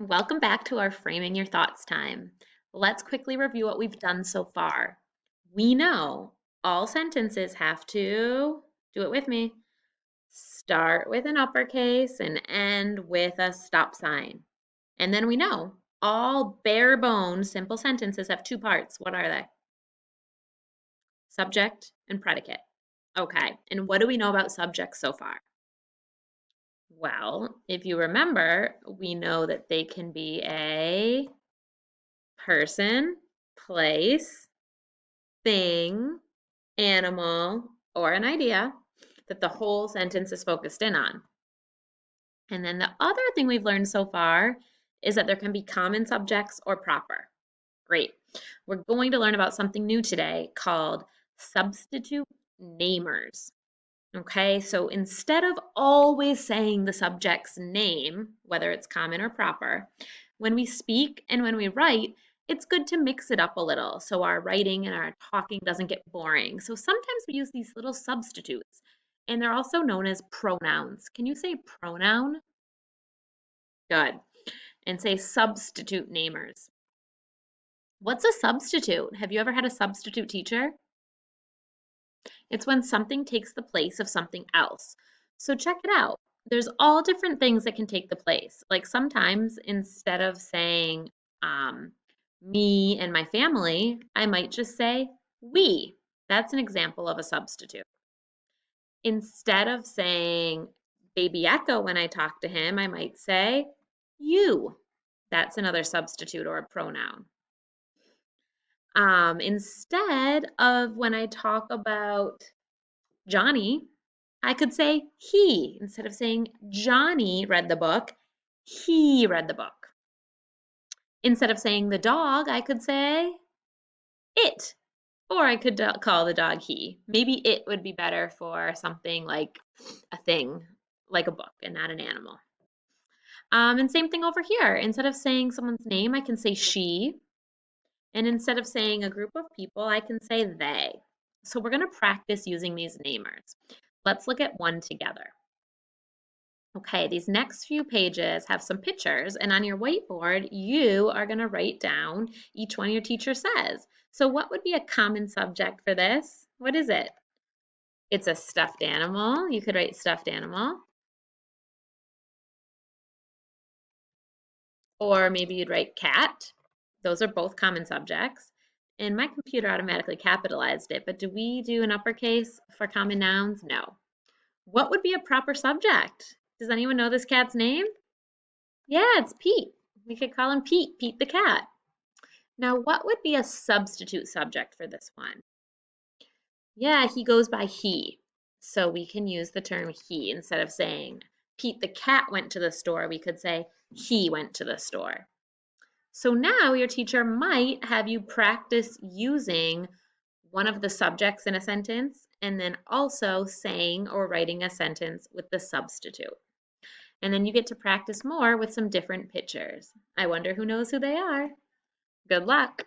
Welcome back to our Framing Your Thoughts time. Let's quickly review what we've done so far. We know all sentences have to, do it with me, start with an uppercase and end with a stop sign. And then we know all bare bones simple sentences have two parts. What are they? Subject and predicate. Okay, and what do we know about subjects so far? Well, if you remember, we know that they can be a person, place, thing, animal, or an idea that the whole sentence is focused in on. And then the other thing we've learned so far is that there can be common subjects or proper. Great. We're going to learn about something new today called substitute namers. Okay, so instead of always saying the subject's name, whether it's common or proper, when we speak and when we write, it's good to mix it up a little so our writing and our talking doesn't get boring. So sometimes we use these little substitutes, and they're also known as pronouns. Can you say pronoun? Good. And say substitute namers. What's a substitute? Have you ever had a substitute teacher? It's when something takes the place of something else. So check it out. There's all different things that can take the place. Like sometimes instead of saying me and my family, I might just say we. That's an example of a substitute. Instead of saying baby Echo when I talk to him, I might say you. That's another substitute or a pronoun. Instead of when I talk about Johnny, I could say he. Instead of saying Johnny read the book, he read the book. Instead of saying the dog, I could say it. Or I could call the dog he. Maybe it would be better for something like a thing, like a book, and not an animal. And same thing over here. Instead of saying someone's name, I can say she. And instead of saying a group of people, I can say they. So we're going to practice using these namers. Let's look at one together. Okay, these next few pages have some pictures, and on your whiteboard, you are going to write down each one your teacher says. So what would be a common subject for this? What is it? It's a stuffed animal. You could write stuffed animal. Or maybe you'd write cat. Those are both common subjects. And my computer automatically capitalized it, but do we do an uppercase for common nouns? No. What would be a proper subject? Does anyone know this cat's name? Yeah, it's Pete. We could call him Pete, Pete the cat. Now, what would be a substitute subject for this one? Yeah, he goes by he. So we can use the term he instead of saying Pete the cat went to the store, we could say he went to the store. So now your teacher might have you practice using one of the subjects in a sentence and then also saying or writing a sentence with the substitute. And then you get to practice more with some different pictures. I wonder who knows who they are. Good luck.